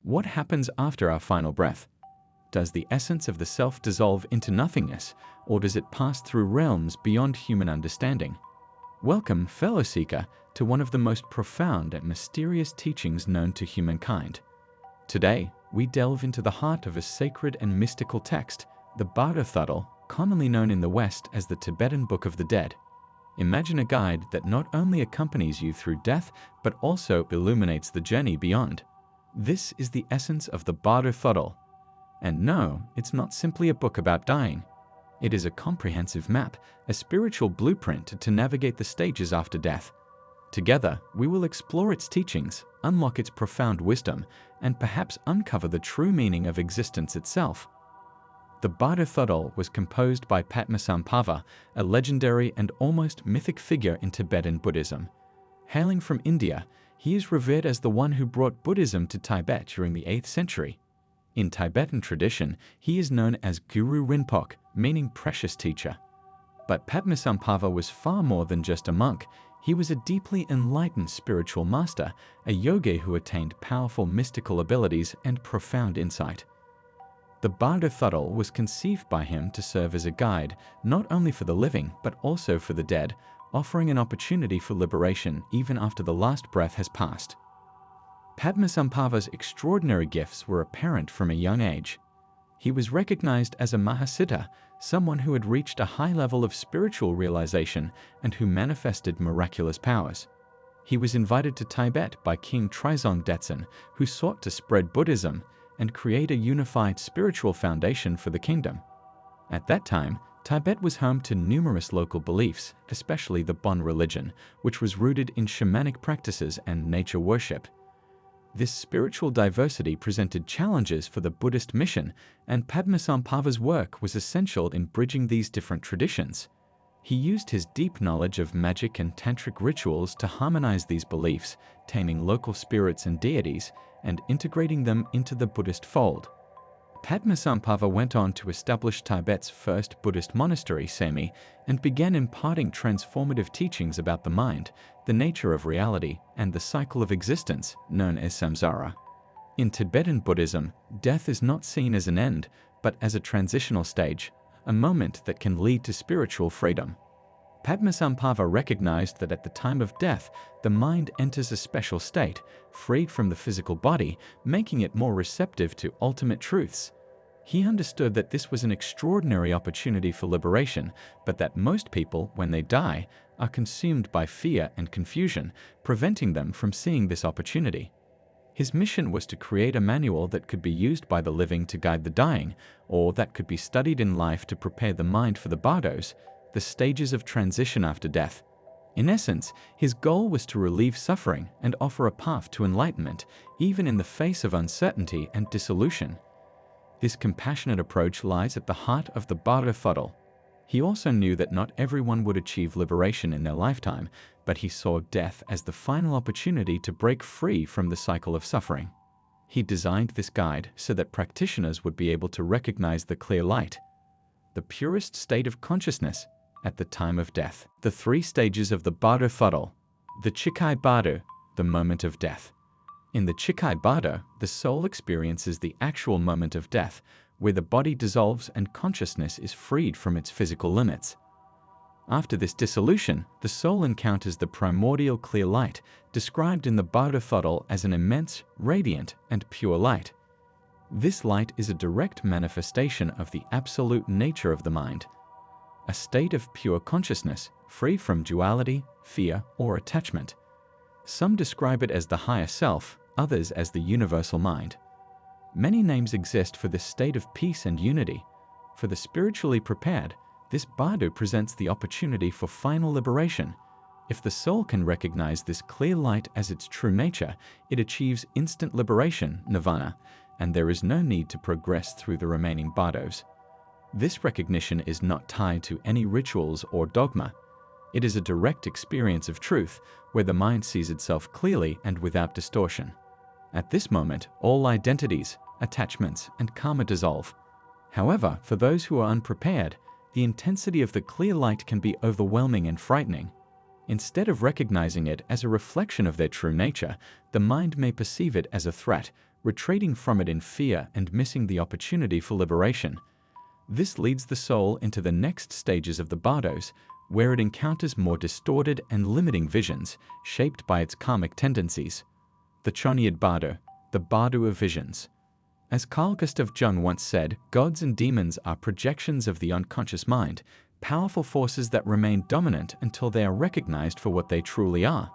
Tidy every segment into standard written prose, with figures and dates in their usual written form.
What happens after our final breath? Does the essence of the self dissolve into nothingness, or does it pass through realms beyond human understanding? Welcome, fellow seeker, to one of the most profound and mysterious teachings known to humankind. Today, we delve into the heart of a sacred and mystical text, the Bardo Thuddle, commonly known in the West as the Tibetan Book of the Dead. Imagine a guide that not only accompanies you through death, but also illuminates the journey beyond. This is the essence of the Bardo Thuddle. And no, it's not simply a book about dying. It is a comprehensive map, a spiritual blueprint to navigate the stages after death. Together, we will explore its teachings, unlock its profound wisdom, and perhaps uncover the true meaning of existence itself. The Bardo Thuddle was composed by Padmasambhava, a legendary and almost mythic figure in Tibetan Buddhism. Hailing from India, he is revered as the one who brought Buddhism to Tibet during the 8th century. In Tibetan tradition, he is known as Guru Rinpoche, meaning precious teacher. But Padmasambhava was far more than just a monk. He was a deeply enlightened spiritual master, a yogi who attained powerful mystical abilities and profound insight. The Bardo Thuddle was conceived by him to serve as a guide, not only for the living, but also for the dead, offering an opportunity for liberation even after the last breath has passed. Padmasambhava's extraordinary gifts were apparent from a young age. He was recognized as a Mahasiddha, someone who had reached a high level of spiritual realization and who manifested miraculous powers. He was invited to Tibet by King Trizong Detsen, who sought to spread Buddhism and create a unified spiritual foundation for the kingdom. At that time, Tibet was home to numerous local beliefs, especially the Bon religion, which was rooted in shamanic practices and nature worship. This spiritual diversity presented challenges for the Buddhist mission, and Padmasambhava's work was essential in bridging these different traditions. He used his deep knowledge of magic and tantric rituals to harmonize these beliefs, taming local spirits and deities, and integrating them into the Buddhist fold. Padmasambhava went on to establish Tibet's first Buddhist monastery, Semi, and began imparting transformative teachings about the mind, the nature of reality, and the cycle of existence, known as samsara. In Tibetan Buddhism, death is not seen as an end, but as a transitional stage, a moment that can lead to spiritual freedom. Padmasambhava recognized that at the time of death, the mind enters a special state, freed from the physical body, making it more receptive to ultimate truths. He understood that this was an extraordinary opportunity for liberation, but that most people, when they die, are consumed by fear and confusion, preventing them from seeing this opportunity. His mission was to create a manual that could be used by the living to guide the dying, or that could be studied in life to prepare the mind for the bardos, the stages of transition after death. In essence, his goal was to relieve suffering and offer a path to enlightenment, even in the face of uncertainty and dissolution. This compassionate approach lies at the heart of the Bardo Thuddle. He also knew that not everyone would achieve liberation in their lifetime, but he saw death as the final opportunity to break free from the cycle of suffering. He designed this guide so that practitioners would be able to recognize the clear light, the purest state of consciousness, at the time of death. The 3 stages of the Bardo Thuddle. The Chikai Bardo, the moment of death. In the Chikai Bardo, the soul experiences the actual moment of death, where the body dissolves and consciousness is freed from its physical limits. After this dissolution, the soul encounters the primordial clear light, described in the Bardo Thuddle as an immense, radiant, and pure light. This light is a direct manifestation of the absolute nature of the mind, a state of pure consciousness, free from duality, fear, or attachment. Some describe it as the higher self, others as the universal mind. Many names exist for this state of peace and unity. For the spiritually prepared, this bardo presents the opportunity for final liberation. If the soul can recognize this clear light as its true nature, it achieves instant liberation, nirvana, and there is no need to progress through the remaining bardos. This recognition is not tied to any rituals or dogma. It is a direct experience of truth, where the mind sees itself clearly and without distortion. At this moment, all identities, attachments, and karma dissolve. However, for those who are unprepared, the intensity of the clear light can be overwhelming and frightening. Instead of recognizing it as a reflection of their true nature, the mind may perceive it as a threat, retreating from it in fear and missing the opportunity for liberation. This leads the soul into the next stages of the bardos, where it encounters more distorted and limiting visions, shaped by its karmic tendencies. The Chonyad Bardo, the bardo of visions. As Carl Gustav Jung once said, gods and demons are projections of the unconscious mind, powerful forces that remain dominant until they are recognized for what they truly are.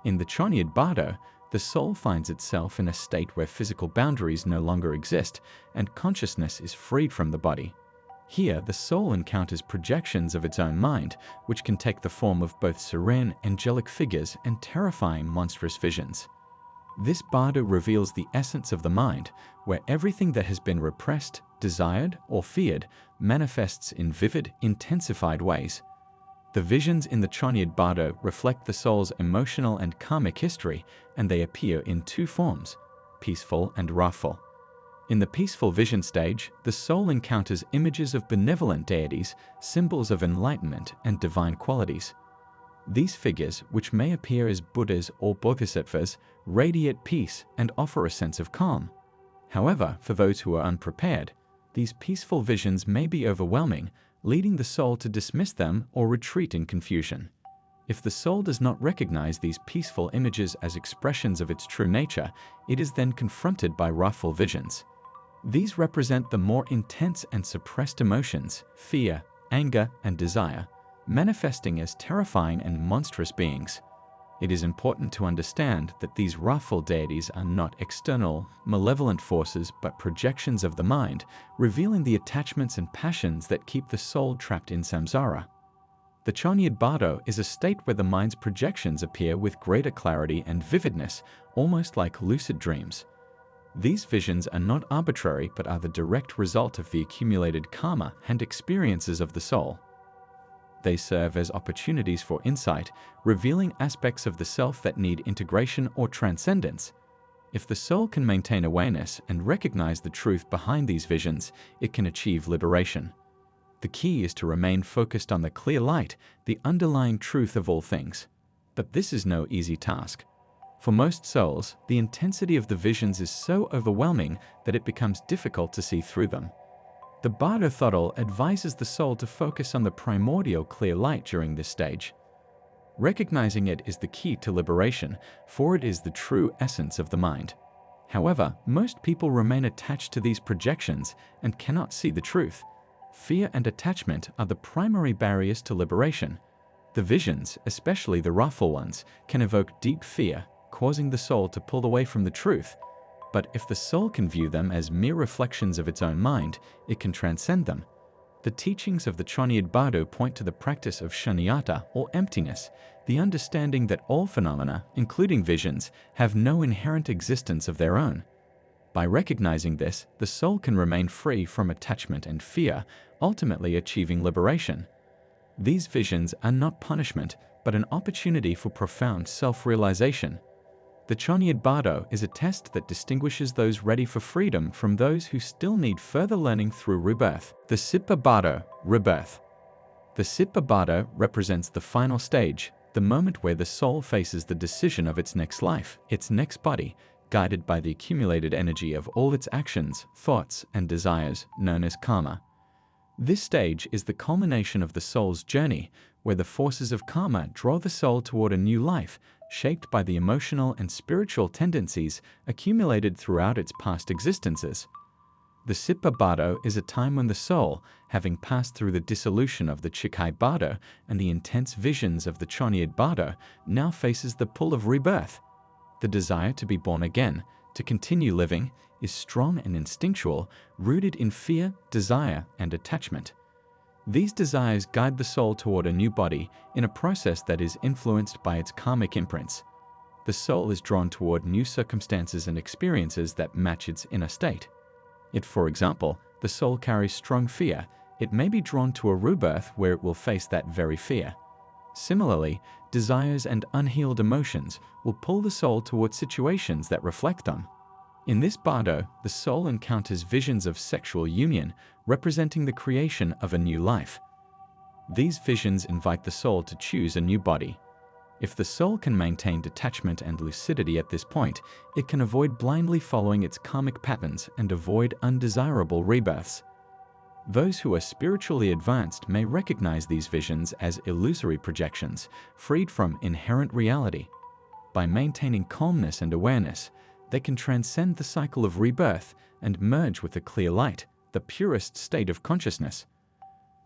In the Chonyad Bardo, the soul finds itself in a state where physical boundaries no longer exist and consciousness is freed from the body. Here, the soul encounters projections of its own mind, which can take the form of both serene, angelic figures and terrifying, monstrous visions. This bardo reveals the essence of the mind, where everything that has been repressed, desired, or feared manifests in vivid, intensified ways. The visions in the Chonyad Bardo reflect the soul's emotional and karmic history, and they appear in two forms, peaceful and wrathful. In the peaceful vision stage, the soul encounters images of benevolent deities, symbols of enlightenment and divine qualities. These figures, which may appear as Buddhas or Bodhisattvas, radiate peace and offer a sense of calm. However, for those who are unprepared, these peaceful visions may be overwhelming, leading the soul to dismiss them or retreat in confusion. If the soul does not recognize these peaceful images as expressions of its true nature, it is then confronted by wrathful visions. These represent the more intense and suppressed emotions, fear, anger, and desire, manifesting as terrifying and monstrous beings. It is important to understand that these wrathful deities are not external, malevolent forces but projections of the mind, revealing the attachments and passions that keep the soul trapped in samsara. The Chonyad Bardo is a state where the mind's projections appear with greater clarity and vividness, almost like lucid dreams. These visions are not arbitrary but are the direct result of the accumulated karma and experiences of the soul. They serve as opportunities for insight, revealing aspects of the self that need integration or transcendence. If the soul can maintain awareness and recognize the truth behind these visions, it can achieve liberation. The key is to remain focused on the clear light, the underlying truth of all things. But this is no easy task. For most souls, the intensity of the visions is so overwhelming that it becomes difficult to see through them. The Bardo Thodol advises the soul to focus on the primordial clear light during this stage. Recognizing it is the key to liberation, for it is the true essence of the mind. However, most people remain attached to these projections and cannot see the truth. Fear and attachment are the primary barriers to liberation. The visions, especially the wrathful ones, can evoke deep fear, causing the soul to pull away from the truth. But if the soul can view them as mere reflections of its own mind, it can transcend them. The teachings of the Chonyad Bardo point to the practice of shunyata, or emptiness, the understanding that all phenomena, including visions, have no inherent existence of their own. By recognizing this, the soul can remain free from attachment and fear, ultimately achieving liberation. These visions are not punishment, but an opportunity for profound self-realization. The Chonyad Bardo is a test that distinguishes those ready for freedom from those who still need further learning through rebirth. The Sipa Bardo, rebirth. The Sipa Bardo represents the final stage, the moment where the soul faces the decision of its next life, its next body, guided by the accumulated energy of all its actions, thoughts, and desires, known as karma. This stage is the culmination of the soul's journey, where the forces of karma draw the soul toward a new life, shaped by the emotional and spiritual tendencies accumulated throughout its past existences. The Sipa Bardo is a time when the soul, having passed through the dissolution of the Chikai Bardo and the intense visions of the Chonyad Bardo, now faces the pull of rebirth. The desire to be born again, to continue living, is strong and instinctual, rooted in fear, desire, and attachment. These desires guide the soul toward a new body in a process that is influenced by its karmic imprints. The soul is drawn toward new circumstances and experiences that match its inner state. If, for example, the soul carries strong fear, it may be drawn to a rebirth where it will face that very fear. Similarly, desires and unhealed emotions will pull the soul toward situations that reflect them. In this bardo, the soul encounters visions of sexual union, representing the creation of a new life. These visions invite the soul to choose a new body. If the soul can maintain detachment and lucidity at this point, it can avoid blindly following its karmic patterns and avoid undesirable rebirths. Those who are spiritually advanced may recognize these visions as illusory projections, freed from inherent reality. By maintaining calmness and awareness, they can transcend the cycle of rebirth and merge with the clear light, the purest state of consciousness.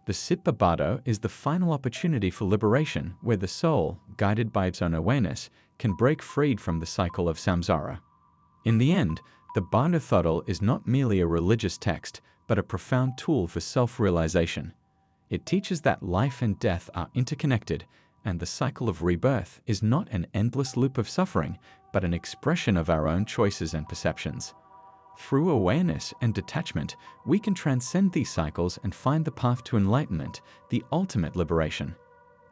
The Sitbabado is the final opportunity for liberation, where the soul, guided by its own awareness, can break freed from the cycle of samsara. In the end, the Bardo Thodol is not merely a religious text, but a profound tool for self-realization. It teaches that life and death are interconnected, and the cycle of rebirth is not an endless loop of suffering, but an expression of our own choices and perceptions. Through awareness and detachment, we can transcend these cycles and find the path to enlightenment, the ultimate liberation.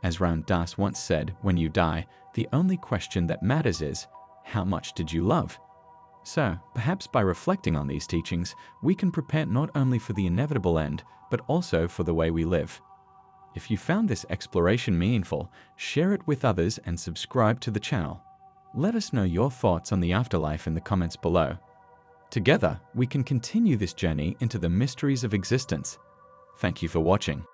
As Ram Dass once said, when you die, the only question that matters is, how much did you love? So, perhaps by reflecting on these teachings, we can prepare not only for the inevitable end, but also for the way we live. If you found this exploration meaningful, share it with others and subscribe to the channel. Let us know your thoughts on the afterlife in the comments below. Together, we can continue this journey into the mysteries of existence. Thank you for watching.